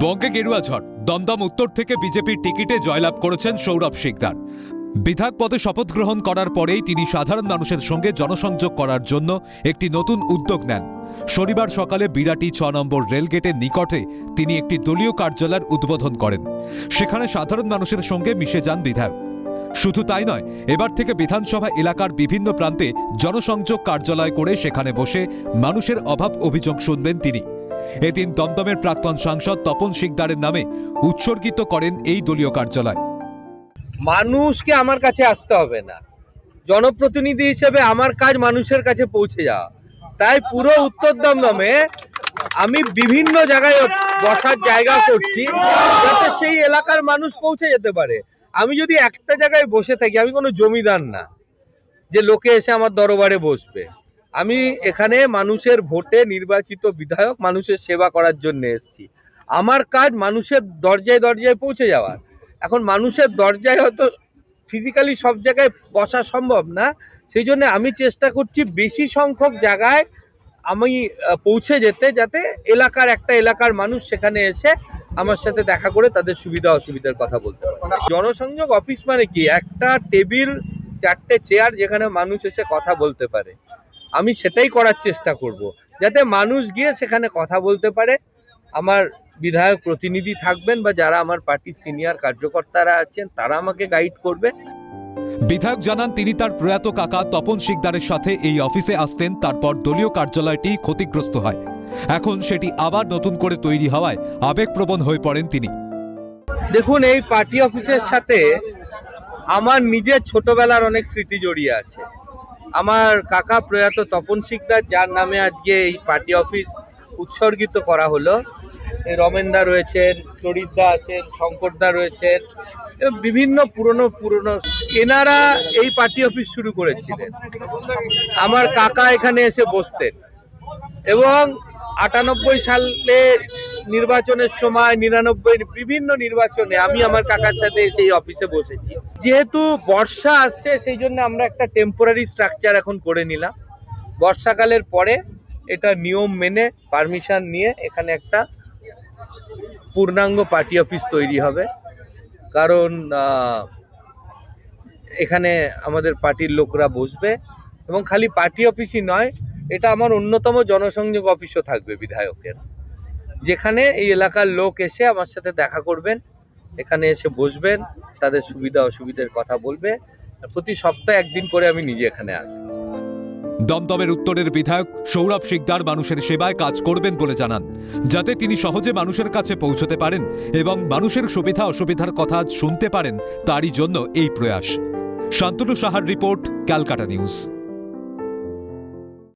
বঙ্গে গেরুয়া ঝড়, দমদম উত্তর থেকে বিজেপির টিকিটে জয়লাভ করেছেন সৌরভ শিকদার। বিধায়ক পদে শপথ গ্রহণ করার পরেই তিনি সাধারণ মানুষের সঙ্গে জনসংযোগ করার জন্য একটি নতুন উদ্যোগ নেন। শনিবার সকালে বিরাটি 6 নম্বর রেলগেটের নিকটে তিনি একটি দলীয় কার্যালয়ের উদ্বোধন করেন। সেখানে সাধারণ মানুষের সঙ্গে মিশে যান বিধায়ক। শুধু তাই নয়, এবার থেকে বিধানসভা এলাকার বিভিন্ন প্রান্তে জনসংযোগ কার্যালয় করে সেখানে বসে মানুষের অভাব অভিযোগ শুনবেন তিনি। এদিন দমদমের প্রাক্তন সাংসদ তপন শিকদারের নামে উৎসর্গিত করেন এই দলীয় কার্যালয়। মানুষকে আমার কাছে আসতে হবে না, জনপ্রতিনিধি হিসেবে আমার কাজ মানুষের কাছে পৌঁছে যাওয়া। তাই পুরো উত্তর দমদমে আমি বিভিন্ন জায়গায় বসার জায়গা করছি যাতে সেই এলাকার মানুষ পৌঁছে যেতে পারে। আমি যদি একটা জায়গায় বসে থাকি, আমি কোনো জমিদার না যে লোকে এসে আমার দরবারে বসবে। আমি এখানে মানুষের ভোটে নির্বাচিত বিধায়ক, মানুষের সেবা করার জন্য এসেছি। আমার কাজ মানুষের দরজায় দরজায় পৌঁছে যাওয়ার। এখন মানুষের দরজায় হয়তো ফিজিক্যালি সব জায়গায় বসা সম্ভব না, সেই জন্য আমি চেষ্টা করছি বেশি সংখ্যক জায়গায় আমি পৌঁছে যেতে, যাতে একটা এলাকার মানুষ সেখানে এসে আমার সাথে দেখা করে তাদের সুবিধা অসুবিধার কথা বলতে পারে। জনসংযোগ অফিস মানে কি? একটা টেবিল, 4টে চেয়ার যেখানে মানুষ এসে কথা বলতে পারে। আমি সেটাই করার চেষ্টা করব, যাতে মানুষ গিয়ে সেখানে কথা বলতে পারে। আমার বিধায়ক প্রতিনিধি থাকবেন বা যারা আমার পার্টির সিনিয়র কার্যকর্তারা আছেন তারা আমাকে গাইড করবে। বিধায়ক জানান, তিনি তার প্রয়াত কাকা তপন শিকদারের সাথে এই অফিসে আসতেন। তারপর দলীয় কার্যালয়টি ক্ষতিগ্রস্ত হয়। এখন সেটি আবার নতুন করে তৈরি হওয়ায় আবেগপ্রবণ হয়ে পড়েন তিনি। দেখুন, এই পার্টি অফিসের সাথে আমার নিজের ছোটবেলার অনেক স্মৃতি জড়িয়ে আছে। আমার কাকা প্রয়াত তপন শিকদার, যার নামে আজকে এই পার্টি অফিস উৎসর্গিত করা হলো, এই রমেনদা রয়েছেন, চরিতদা আছেন, শঙ্করদা রয়েছেন, বিভিন্ন পুরনো এনারা এই পার্টি অফিস শুরু করেছিলেন। আমার কাকা এখানে এসে বসতেন এবং 98 সালে নির্বাচনের সময়, 99 বিভিন্ন নির্বাচনে আমি আমার কাকার সাথে এসে এই অফিসে বসেছি। যেহেতু বর্ষা আসছে, সেই জন্য আমরা একটা টেম্পোরারি স্ট্রাকচার এখন করে নিলাম। বর্ষাকালের পরে এটা নিয়ম মেনে পারমিশন নিয়ে এখানে একটা পূর্ণাঙ্গ পার্টি অফিস তৈরি হবে। কারণ এখানে আমাদের পার্টির লোকরা বসবে এবং খালি পার্টি অফিসই নয়, এটা আমার অন্যতম জনসংযোগ অফিসও থাকবে বিধায়কের, যেখানে এই এলাকার লোক এসে আমার সাথে দেখা করবেন, এখানে এসে বসবেন, তাদের সুবিধা অসুবিধার কথা বলবে। প্রতি সপ্তাহে একদিন করে আমি নিজে এখানে আসবো। দমদমের উত্তরের বিধায়ক সৌরভ শিকদার মানুষের সেবায় কাজ করবেন বলে জানান, যাতে তিনি সহজে মানুষের কাছে পৌঁছতে পারেন এবং মানুষের সুবিধা অসুবিধার কথা শুনতে পারেন। তারই জন্য এই প্রয়াস। শান্তনু সাহার রিপোর্ট, ক্যালকাটা নিউজ।